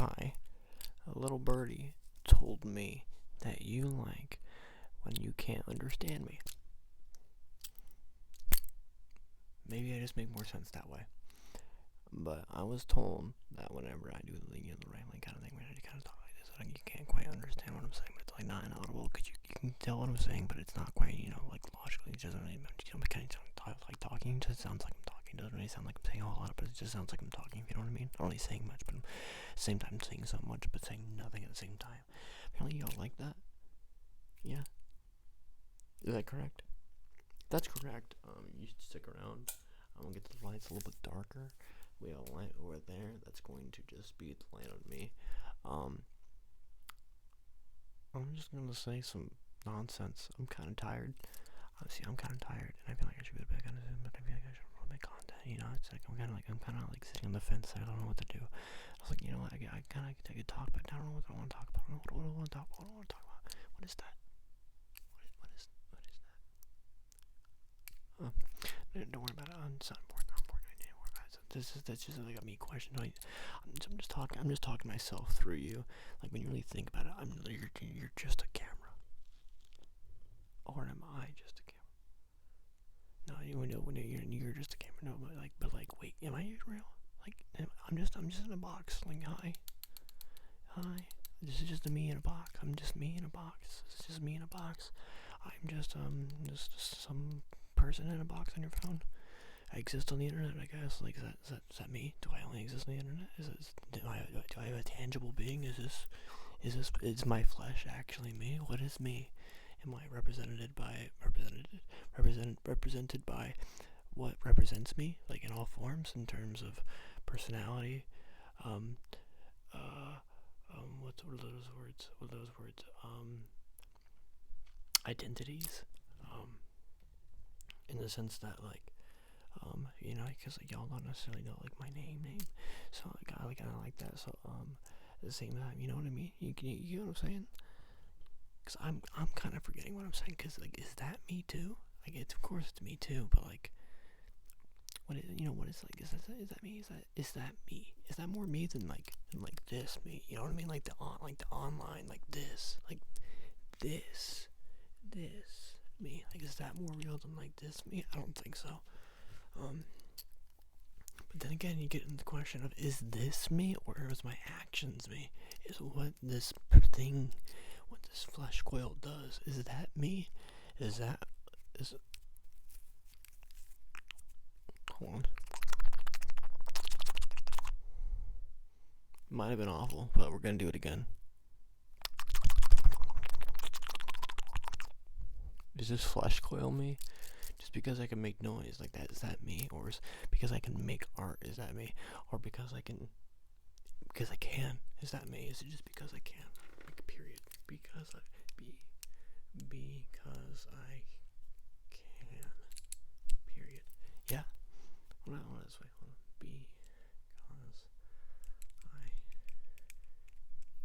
Hi, a little birdie told me that you like when you can't understand me. Maybe I just make more sense that way. But I was told that whenever I do the Rambling kind of thing, when I kind of talk like this, like you can't quite understand what I'm saying, but it's like not inaudible because you can tell what I'm saying, but it's not quite, like logically. It doesn't really, kind of sound like talking. It just sounds like I'm talking. It doesn't really sound like I'm saying a whole lot, but it just sounds like I'm talking, if you know what I mean. Not really saying much, but at the same time saying so much, but saying nothing at the same time. Apparently y'all like that. Yeah. Is that correct? That's correct. You should stick around. I'm gonna get the lights a little bit darker. We have a light over there that's going to just be the light on me. I'm just gonna say some nonsense. I'm kind of tired. Honestly, I'm kind of tired, and I feel like I should be back on Zoom, but I feel like I should make content. It's like I'm kind of like sitting on the fence. I don't know what to do. I was like, what? I kind of could talk, but I don't know what I want to talk about. What do I want to talk about? What is that? What is that? Don't worry about it. It's not important. I didn't worry about it. That's just like a me question. I'm just talking myself through you. Like when you really think about it, you're just a camera, or am I just a camera? No, you're just a camera. No, but wait, am I real? Like I'm just in a box. Like hi. This is just me in a box. I'm just me in a box. This is just me in a box. I'm just some person in a box on your phone. I exist on the internet, I guess. Like, is that me? Do I only exist on the internet? Do I have a tangible being? Is my flesh actually me? What is me? Am I represented by what represents me? Like in all forms, in terms of personality, what are those words? Identities. In the sense that because y'all don't necessarily know like my name, so I like that. So at the same time, you know what I mean? You know what I'm saying? Because I'm kind of forgetting what I'm saying. Because like, is that me too? Like, of course it's me too. But like, what is like? Is that me? Is that me? Is that more me than like this me? You know what I mean? Like the online, like this me. Like, is that more real than like this me? I don't think so. But then again, you get into the question of, is this me, or is my actions me? Is what this flesh coil does, is that me? Hold on. Might have been awful, but we're gonna do it again. Is this flesh coil me? Just because I can make noise like that, is that me? Or is because I can make art, is that me? Or because I can, is that me? Is it just because I can? Like, period. Because I can. Period. Yeah. Hold on this way. Hold on. Because I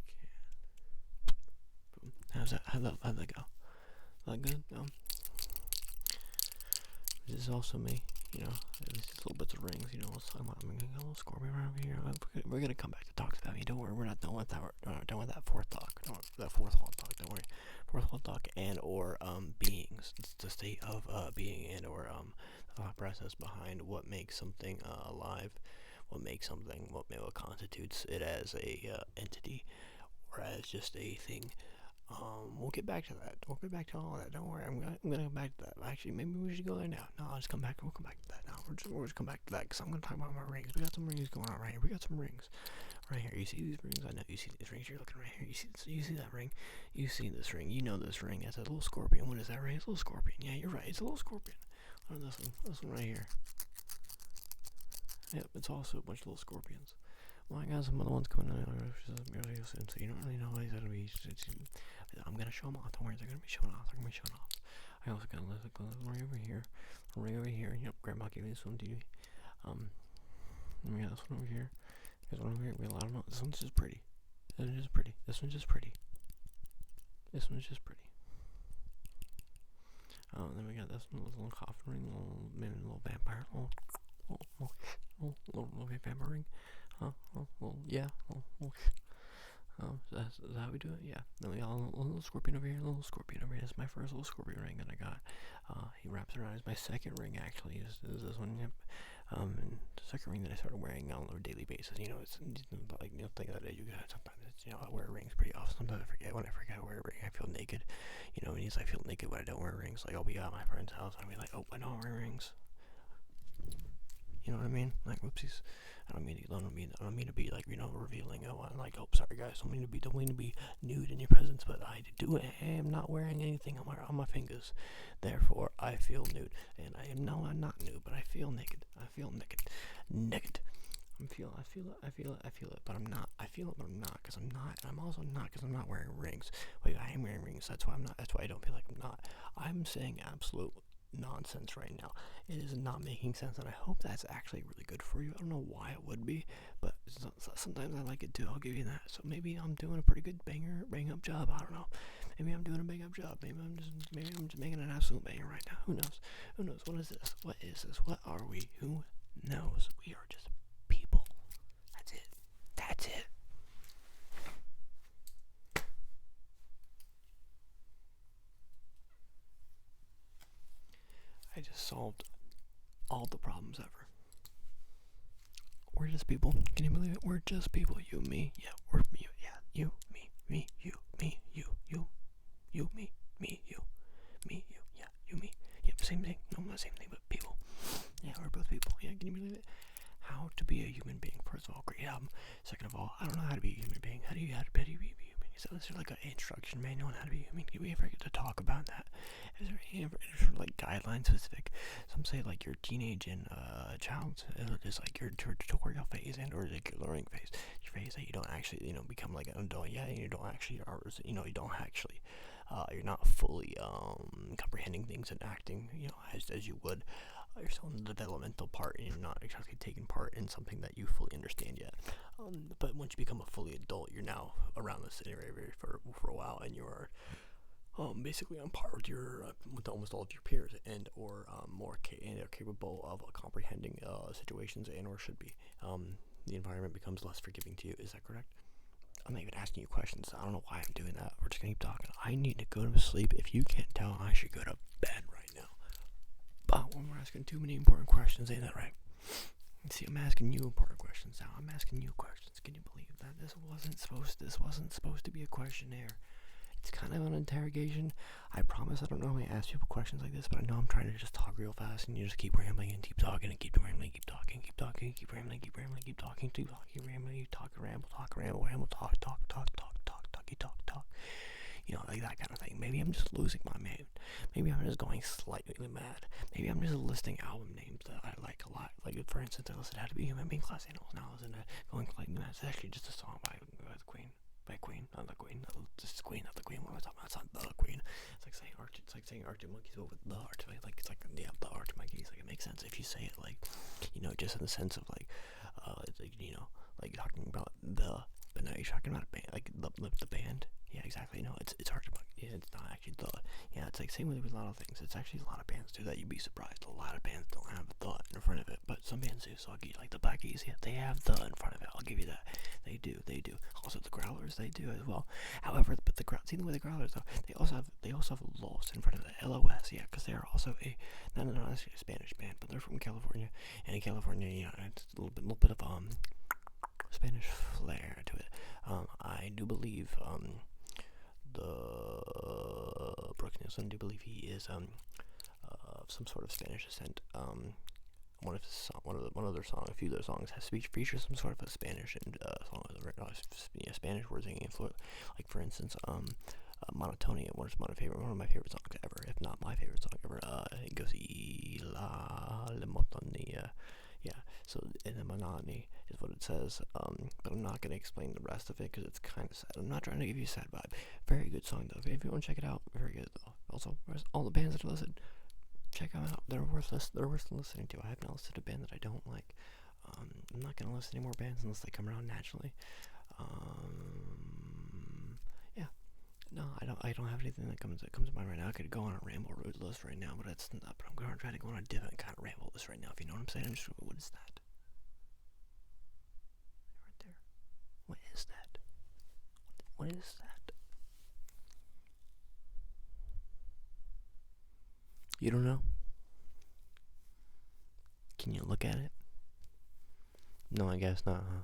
can. Boom. How'd that go? That good? This is also me, these little bits of rings, I'm gonna get a little scorpion right over here. We're gonna come back to talk about me. Don't worry, we're not done with that. We're not done with that fourth talk. That fourth wall talk. Don't worry. Fourth wall talk or beings. It's the state of being or the thought process behind what makes something alive, what constitutes it as a entity or as just a thing. We'll get back to that. We'll get back to all of that. Don't worry. I'm gonna come back to that. Actually, maybe we should go there now. No, I'll just come back. We'll come back to that now. We'll just come back to that because I'm gonna talk about my rings. We got some rings going on right here. We got some rings right here. You see these rings? I know you see these rings. You're looking right here. You see that ring? You see this ring? You know this ring. It's a little scorpion. What is that ring? It's a little scorpion. Yeah, you're right. It's a little scorpion. What is this one? This one right here. Yep, it's also a bunch of little scorpions. Well, I got some other ones coming out really soon, so you don't really know what he's gonna be. I'm gonna show them off. Don't worry, they're gonna be showing off. I also got a list right over here. Yep, Grandma gave me this one to you. We got this one over here. There's one over here. We got a lot of them. This one's just pretty. This one's just pretty. Then we got this one, little coffin ring, little vampire, little vampire ring. Yeah. how we do it? Yeah. Then we got a little scorpion over here, a little scorpion over here. This is my first little scorpion ring that I got. He wraps around. It's my second ring, actually, is this one. Yep. And the second ring that I started wearing on a daily basis. You know, it's like, you know, think that you got sometimes. It's, you know, I wear rings pretty often. Sometimes I forget. When I forget I wear a ring, I feel naked. You know, I feel naked when I don't wear rings. Like, I'll be at my friend's house and I'll be like, oh, I don't wear rings. You know what I mean? Like, whoopsies. I don't mean to be like, you know, revealing. Oh, I'm like, oh, sorry guys, don't mean to be nude in your presence, but I am not wearing anything on my fingers. Therefore, I feel nude, and I'm not nude, but I feel naked. I feel naked. I feel it, but I'm not. I feel it, but I'm not, because I'm not. And I'm also not, because I'm not wearing rings. Wait, I am wearing rings. That's why I'm not. That's why I don't feel like I'm not. I'm saying absolute nonsense right now. It is not making sense, and I hope that's actually really good for you. I don't know why it would be, but sometimes I like it too. I'll give you that. So maybe I'm doing a pretty good bang up job. I don't know. Maybe I'm doing a bang up job. Maybe I'm just making an absolute banger right now. Who knows? What is this? What are we? Who knows? We are just people. That's it. I just solved all the problems ever. We're just people. Can you believe it? We're just people. You, me. Yeah, we're you. Yeah, you, me, you, me, you, me, you. Yeah, you, me. Yep, same thing. No, not same thing, but people. Yeah, we're both people. Yeah, can you believe it? How to be a human being. First of all, great album. Second of all, I don't know how to be a human being. How do you be a human? So is there like an instruction manual on how to be human? Do we ever get to talk about that? Is there any sort of like guideline specific? Some say like your teenage and child is like your tutorial phase and or like your learning phase. Your phase that you don't actually, you know, become like an adult. Yeah, you don't actually you're not fully comprehending things and acting, you know, as you would. You're still in the developmental part, and you're not exactly taking part in something that you fully understand yet. But once you become a fully adult, you're now around this area for a while, and you're basically on par with with almost all of your peers, and or more capable of comprehending situations, and or should be. The environment becomes less forgiving to you. Is that correct? I'm not even asking you questions. I don't know why I'm doing that. We're just gonna keep talking. I need to go to sleep. If you can't tell, I should go to bed right now. But when we're asking too many important questions, ain't that right? See, I'm asking you important questions now. I'm asking you questions. Can you believe that? This wasn't supposed to be a questionnaire. It's kind of an interrogation. I promise I don't normally ask people questions like this, but I know I'm trying to just talk real fast, and you just keep rambling and keep talking and keep rambling, keep talking, keep talking, keep rambling, keep rambling, keep talking, keep talking, rambling, you talk, ramble, talk, talk. You know, like that kind of thing. Maybe I'm just losing my mind. Maybe I'm just going slightly mad. Maybe I'm just listing album names that I like a lot. Like, for instance, I listed How to Be Human Being Class Animals. Now I listen to Going Like Mad. It's actually just a song by the Queen. By Queen, not the Queen. This is Queen, not the Queen. What am I talking about? It's not the Queen. It's like saying Arctic Monkeys, but with the Arctic. Like, it's like, yeah, the Arctic Monkeys. Like, it makes sense if you say it, like, you know, just in the sense of, like, it's like, you know, like talking about the, but now you're talking about a band, like the band. Yeah, exactly. No, it's Arctic Monkeys. Yeah, it's not actually the. Yeah, it's like same with a lot of things. It's actually a lot of bands do that. You'd be surprised. A lot of bands don't have the in front of it, but some bands do. So like the Black Keys, yeah, they have the in front of it. I'll give you that. They do. Also, the Growlers, they do as well. However, but see the way the Growlers though, they also have LOS in front of the LOS. Yeah, because they are also not necessarily a Spanish band, but they're from California, and in California, you know, it's a little bit of Spanish flair to it. I do believe the Brooks Nielsen, I do believe he is some sort of Spanish descent. One of their songs, a few of their songs features some sort of a Spanish and Spanish words hanging influence. Like for instance, Monotonia, one of my favorite songs ever, if not my favorite song ever. It goes la monotonia. Yeah, so in the monotony is what it says, but I'm not going to explain the rest of it because it's kind of sad. I'm not trying to give you a sad vibe. Very good song though. If you want to check it out, very good though. Also, all the bands that I listed, check them out. They're worth listening to. I have not listed a band that I don't like. I'm not going to list any more bands unless they come around naturally. Yeah. No, I don't have anything that comes to mind right now. I could go on a ramble road list right now, but I'm going to try to go on a different kind of ramble list right now. If you know what I'm saying, what is that? Right there. What is that? What is that? You don't know? Can you look at it? No, I guess not, huh?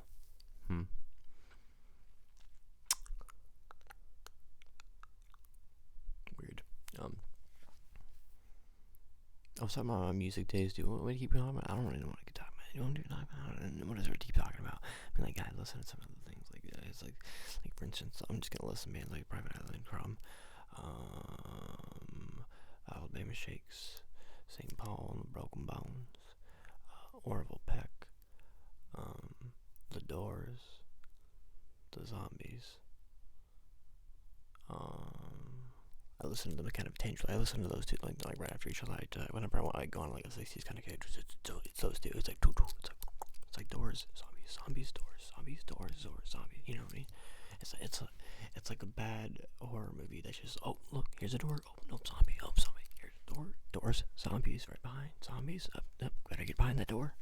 Weird. I was talking about my music taste, dude. What do you keep talking about? I don't really know what I could talk about. You don't talk about it. What is there to keep talking about? I mean, like, I listen to some of the things. Like, it's like for instance, I'm just gonna listen to bands like Private Island Crumb, Alabama Shakes, St. Paul and the Broken Bones, Orville Peck, The Doors, The Zombies. I listen to them kind of tangibly. I listen to those two like right after each other. Whenever I go on like a 60s kind of kick, it's those two. It's like Doors, Zombies, Doors, Zombies. You know what I mean? It's like a bad horror movie that's just, oh look, here's a door, oh no, zombie, here's a door, doors, zombies right behind, zombies, up, gotta get behind that door.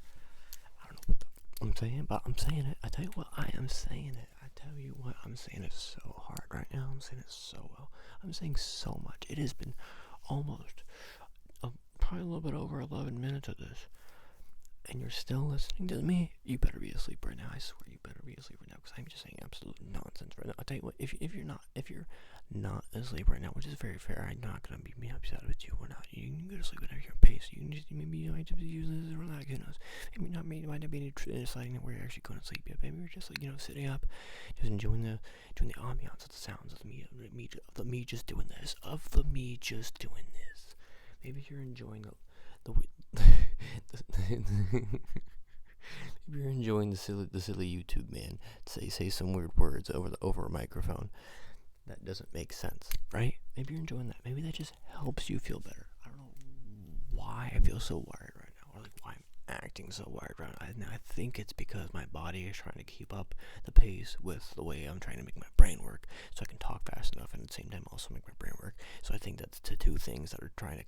I don't know what I'm saying, but I'm saying it. I tell you what, I am saying it. I tell you what, I'm saying it so hard right now. I'm saying it so well. I'm saying so much. It has been almost probably a little bit over 11 minutes of this, and you're still listening to me. You better be asleep right now. I swear, you better be asleep right now, because I'm just saying absolute nonsense right now. I'll tell you what, if you're not asleep right now, which is very fair, I'm not gonna be upset with you. We're not. You can go to sleep whenever you're pace. You can just maybe might just use this to relax. Who knows? Maybe might not be deciding where you're actually going to sleep yet. Maybe you're just like sitting up, just enjoying the ambiance of the sounds of me just doing this. Maybe you're enjoying Maybe you're enjoying the silly YouTube man say some weird words over a microphone that doesn't make sense, right? Maybe you're enjoying that. Maybe that just helps you feel better. I don't know why I feel so wired right now, or like why I'm acting so wired right now. I think it's because my body is trying to keep up the pace with the way I'm trying to make my brain work, so I can talk fast enough and at the same time also make my brain work. So I think that's the two things that are trying to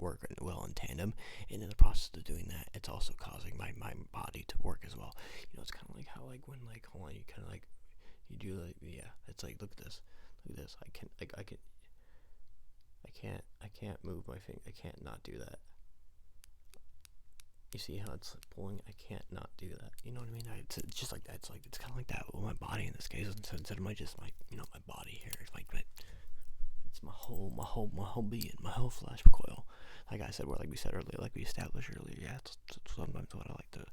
work well in tandem. And in the process of doing that, it's also causing my body to work as well. It's kind of like how when hold on, you kind of you do it's like look at this. I can't move my finger. I can't not do that. You see how it's pulling? I can't not do that. You know what I mean? It's just like that. It's kind of like that with my body in this case. Instead of my body here. It's my whole being, my whole flesh recoil. Like I said, we said earlier, like we established earlier. Yeah, it's sometimes what I like to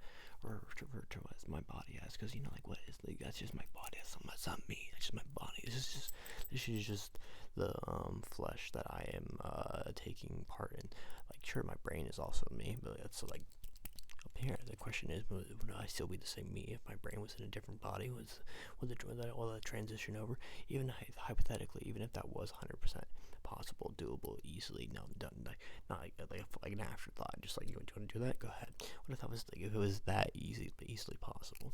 refer to as my body as, because what is that's just my body. That's not me. That's just my body. This is just the flesh that I am taking part in. Like, sure, my brain is also me, but it's up here. The question is, would I still be the same me if my brain was in a different body? Would that transition over? Even hypothetically, even if that was 100% possible, doable, easily, not like an afterthought, just like, you want to do that? Go ahead. What if if it was that easily possible?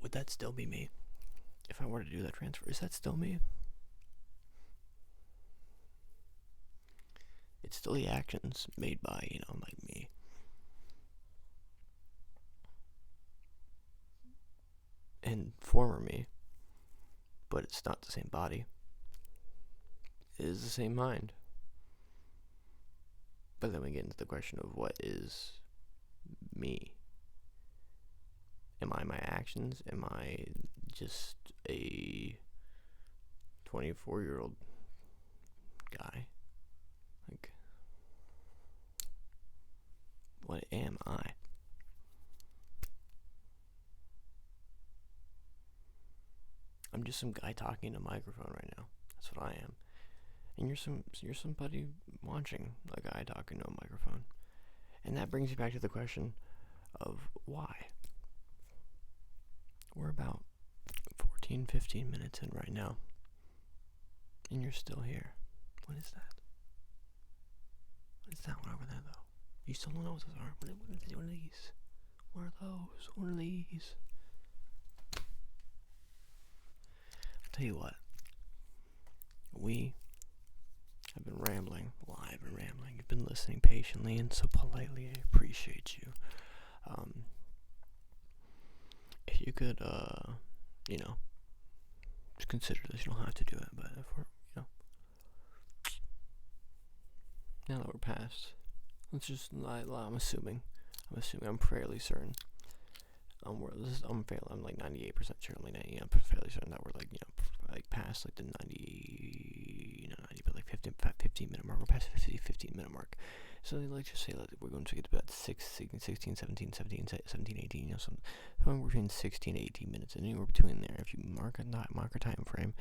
Would that still be me? If I were to do that transfer, is that still me? It's still the actions made by, me. And former me. But it's not the same body. It is the same mind. But then we get into the question of what is me? Am I my actions? Am I just a 24-year-old guy? Like, what am I? I'm just some guy talking to a microphone right now. That's what I am. And you're somebody watching a guy talking to a microphone. And that brings you back to the question of why. We're about 15 minutes in right now. And you're still here. What is that? What is that one over there, though? You still don't know what those are. What are these? What are those? What are these? I'll tell you what. We have been rambling. Well, I've been rambling. You've been listening patiently and so politely. I appreciate you. If you could, just consider this. You don't have to do it, but if we're, now that we're past, let's just, I'm assuming, I'm fairly certain, I'm like 98% sure, I'm like 90, I'm fairly certain that we're like, like past like the 90, 90, but like 15 minute mark, we're past the 15 minute mark. So let's just say like we're going to get to about 16, 17, 18, somewhere between 16 to 18 minutes, and anywhere between there, if you mark a time frame,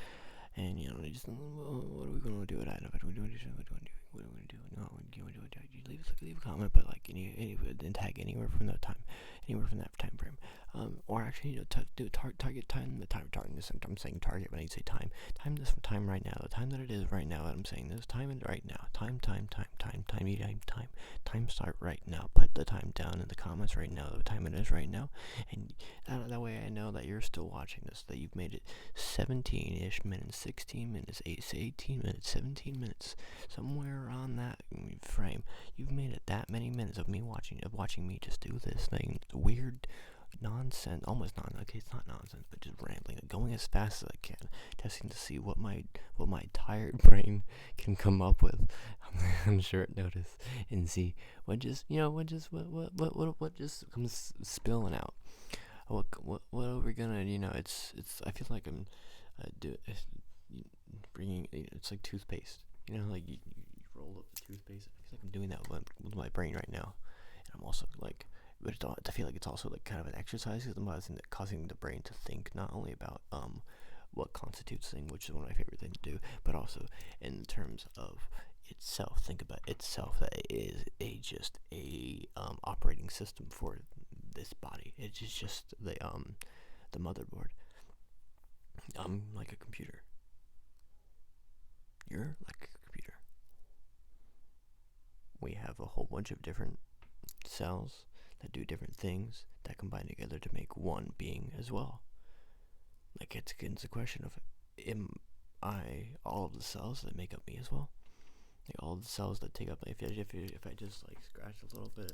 and just what are we going to do at that? What are we going to do? No, you leave a comment, but like and tag anywhere from that time frame, or actually target time. I'm saying target when I say time. Time right now. The time that it is right now. I'm saying this time and right now. Time. Time start right now. Put the time down in the comments right now. The time it is right now, and that way I know that you're still watching this. That you've made it 17-ish minutes, 16 minutes, 18 minutes, 17 minutes, somewhere around that frame. You've made it that many minutes of watching me just do this thing. It's weird nonsense, almost okay, it's not nonsense, but just rambling, going as fast as I can, testing to see what my tired brain can come up with on short notice, and see what just comes spilling out. What are we gonna, it's I feel like I'm bringing, it's like toothpaste, like you roll up the toothpaste. I feel like I'm doing that with my brain right now, and I'm also like, but I feel like it's also like kind of an exercise, because I'm causing the brain to think not only about what constitutes thing, which is one of my favorite things to do, but also in terms of itself. Think about itself, that it is just a operating system for this body. It's just the motherboard. I'm like a computer. You're like a computer. We have a whole bunch of different cells that do different things that combine together to make one being as well. Like it's a question of, am I all of the cells that make up me as well? Like all of the cells that take up, if I just like scratch a little bit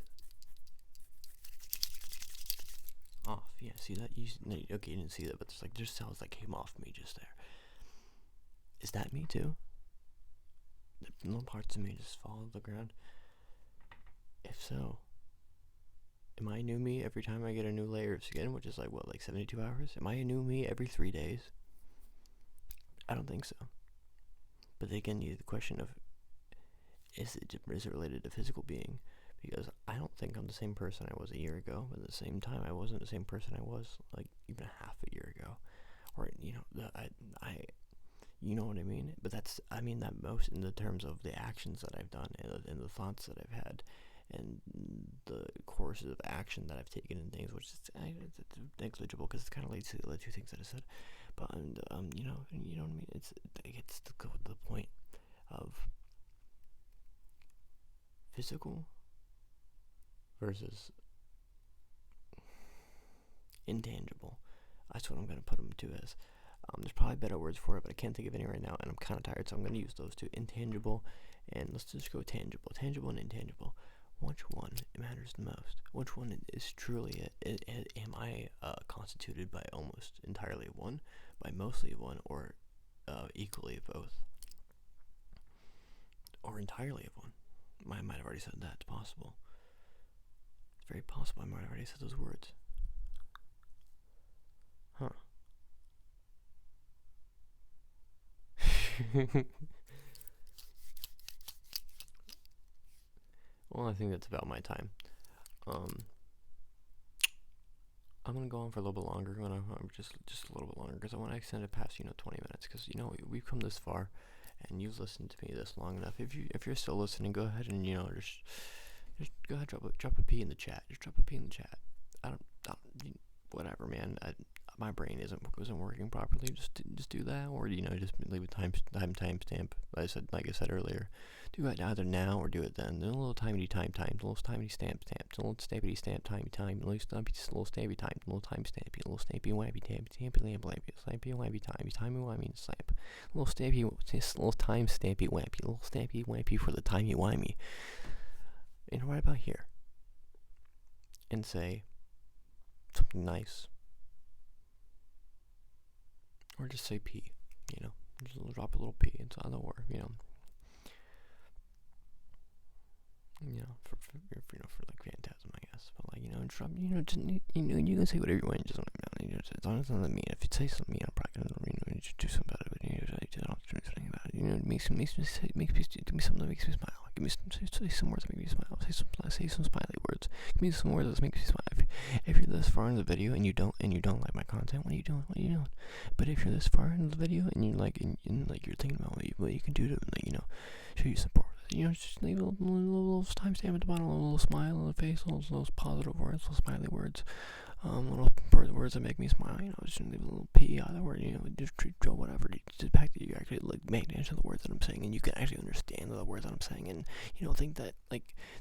off, yeah, see that? Okay, you didn't see that, but there's cells that came off me just there. Is that me too? The little parts of me just fall to the ground. If so, am I new me every time I get a new layer of skin, which is like 72 hours? Am I a new me every 3 days? I don't think so. But again, the question of, is it related to physical being? Because I don't think I'm the same person I was a year ago, but at the same time, I wasn't the same person I was like even half a year ago, or you know what I mean. But that most in the terms of the actions that I've done, and the thoughts that I've had, and the courses of action that I've taken and things, which is it's negligible, because it's kind of late to the two things that I said. But you know what I mean. It gets to go to the point of physical versus intangible. That's what I'm going to put them to as. There's probably better words for it, but I can't think of any right now, and I'm kind of tired, so I'm going to use those two: intangible, and let's just go tangible. Tangible and intangible. Which one matters the most? Which one is truly am I constituted by almost entirely of one, by mostly of one, or equally of both, or entirely of one? I might have already said that. It's possible. It's very possible I might have already said those words. Huh. Well, I think that's about my time. I'm gonna go on for a little bit longer. Just a little bit longer, because I want to extend it past 20 minutes. Because we've come this far, and you've listened to me this long enough. If you're still listening, go ahead and just go ahead, drop a P in the chat. Just drop a P in the chat. Whatever, man. My brain wasn't working properly. Just do that, or just leave a timestamp. Like I said earlier, do it either now or do it then. Then a little timey time, little timey stamp, a little stampy stamp, time, little stampy time, little time stampy, little stampy wampy stampy wampy timey wimey stamp, little time stampy wampy, little stampy wampy for the timey wimey. And right about here, and say something nice. Or just say P, just drop a little P into the word, for like Phantasm, I guess. But like, you can say whatever you want. Just as long as it doesn't mean. If you say something mean, I'm probably gonna, do something about it. But I don't do anything about it. It makes me give me something that makes me smile. Give me say some words that make me smile. Say some smiley words. Give me some words that make me smile. If you're this far in the video and you don't like my content, what are you doing? But if you're this far in the video and you're like, you're thinking about what you can do to, show you support. Just leave a little timestamp at the bottom, a little smile on the face, those positive words, little smiley words, little words that make me smile. Just leave a little P out of the word. Just whatever. The fact that you actually make attention to the words that I'm saying, and you can actually understand the words that I'm saying, and think that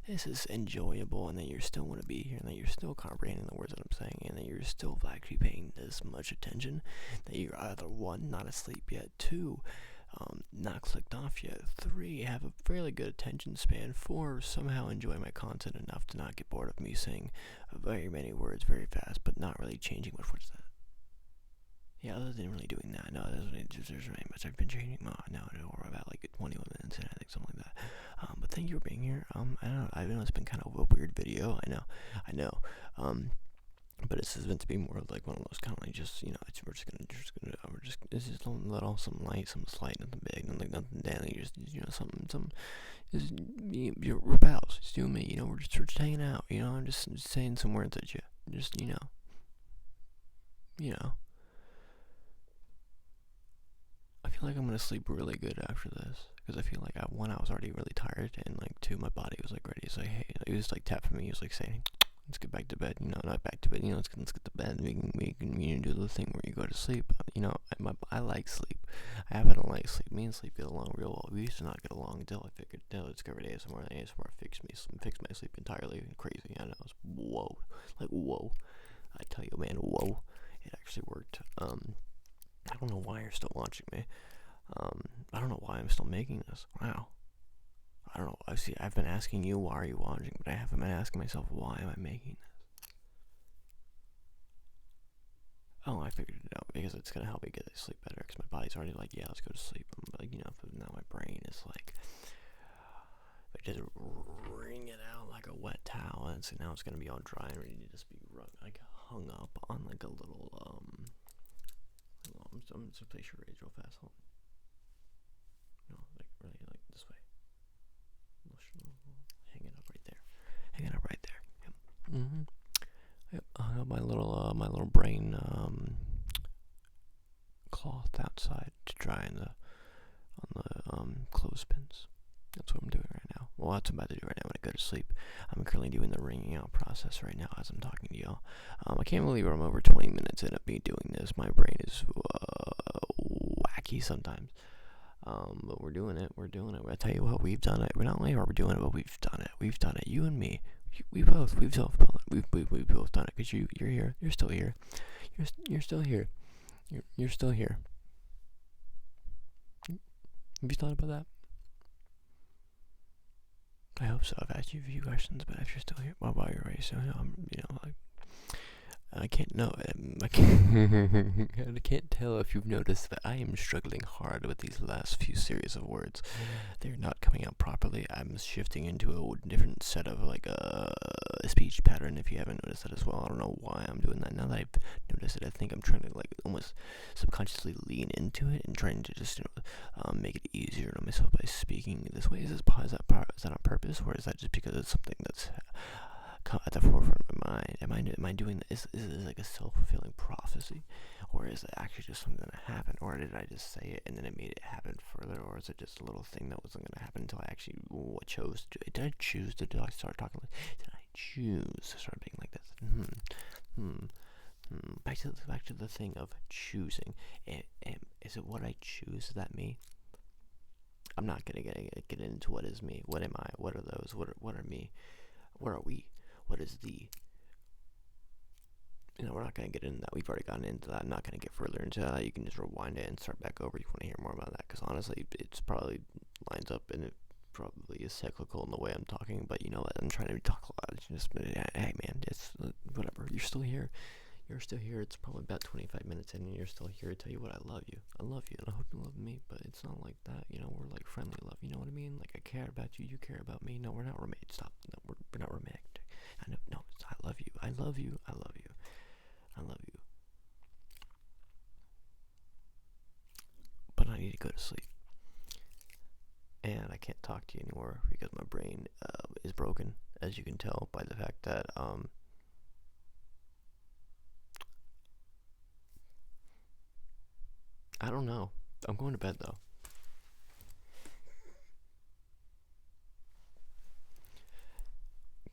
this is enjoyable, and that you're still want to be here, and that you're still comprehending the words that I'm saying, and that you're still actually paying this much attention, that you're either one, not asleep yet, two, not clicked off yet, 3, have a fairly good attention span, 4, somehow enjoy my content enough to not get bored of me saying very many words very fast, but not really changing much. What's that? Yeah, other than really doing that, no, there's really much. I've been changing now over about 21 minutes, and I think something like that. But thank you for being here. I know it's been kind of a weird video. I know. But this is meant to be more of one of those kind of we're just let off some light, some slight, nothing big, nothing daily, we're pals, it's you and me, we're just hanging out, I'm just saying some words at you, I feel like I'm gonna sleep really good after this, because I feel like I was already really tired, and 2, my body was ready, so hey, he was tapping me, he was saying, let's get back to bed, not back to bed, let's get to bed, we can do the thing where you go to sleep, I like sleep, I happen to like sleep, me and sleep get along real well, we used to not get along until I discovered ASMR, and ASMR fixed my sleep entirely, crazy, I know, it's whoa, I tell you, man, whoa, it actually worked. I don't know why you're still watching me, I don't know why I'm still making this, wow. I don't know. I've been asking you, why are you watching? But I haven't been asking myself, why am I making this? Oh, I figured it out, because it's going to help me get to sleep better, because my body's already yeah, let's go to sleep. But, now my brain is just wring it out like a wet towel, and so now it's going to be all dry and ready to just be hung up on a little, I'm just going to place your rage real fast, hold on. Really, this way. Hang it up right there. Yep. Yep. I have my little brain cloth outside to dry on the clothespins. That's what I'm doing right now. Well, that's what I'm about to do right now when I go to sleep. I'm currently doing the wringing out process right now as I'm talking to y'all. I can't believe I'm over 20 minutes in of me doing this. My brain is wacky sometimes. But we're doing it. I tell you what, we've done it. Not only are we doing it, but we've done it. You and me. We've both done it. Because you're here. You're still here. You're still here. You're still here. Have you thought about that? I hope so. I've asked you a few questions, but if you're still here, while you're ready, so I can't know. I can't tell if you've noticed that I am struggling hard with these last few series of words. They're not coming out properly. I'm shifting into a different set of a speech pattern. If you haven't noticed that as well, I don't know why I'm doing that. Now that I've noticed it, I think I'm trying to almost subconsciously lean into it and trying to just make it easier on myself by speaking this way. Is that on purpose, or is that just because it's something that's at the forefront of my mind? Am I doing this? Is it a self-fulfilling prophecy, or is it actually just something that happened, or did I just say it and then it made it happen further, or is it just a little thing that wasn't going to happen until I actually chose to? Did I choose to start talking did I choose to start being like this? Back to the thing of choosing. Is it what I choose? Is that me? I'm not gonna get into what is me. What am I? What are those? What are me? What are we? What is the? We're not going to get into that. We've already gotten into that. I'm not going to get further into that. You can just rewind it and start back over if you want to hear more about that, because honestly, it's probably lines up, and it probably is cyclical in the way I'm talking, but you know what? I'm trying to talk a lot. It's just, hey man, it's whatever. You're still here. you're still here. It's probably about 25 minutes in, and you're still here to tell you what I love you. I love you, and I hope you love me. But it's not like that, you know. We're like friendly love. You know what I mean? Like I care about you. You care about me. No, we're not romantic. Stop. No, we're not romantic. I know. No, I love you. I love you. I love you. I love you. But I need to go to sleep, and I can't talk to you anymore because my brain is broken, as you can tell by the fact that I don't know. I'm going to bed though.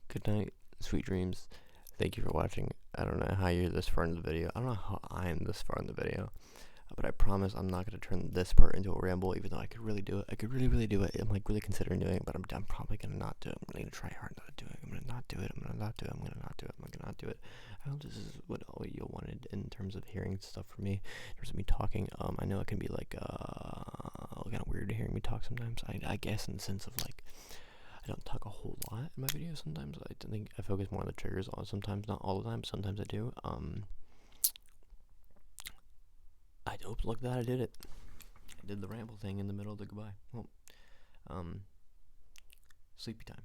Good night, sweet dreams. Thank you for watching. I don't know how you're this far into the video. I don't know how I am this far in the video. But I promise I'm not going to turn this part into a ramble, even though I could really do it. I could really do it. I'm like really considering doing it, but I'm probably going to not do it. I'm going to try hard not to do it. I'm going to not do it. I'm going to not do it. I'm going to not do it. I'm going to not do it. I hope this is what all you wanted in terms of hearing stuff from me, in terms of me talking. I know it can be like kind of weird to hearing me talk sometimes. I guess in the sense of like, I don't talk a whole lot in my videos sometimes. I think I focus more on the triggers sometimes, not all the time, sometimes I do. I hope look that I did it. I did the ramble thing in the middle of the goodbye. Well, sleepy time.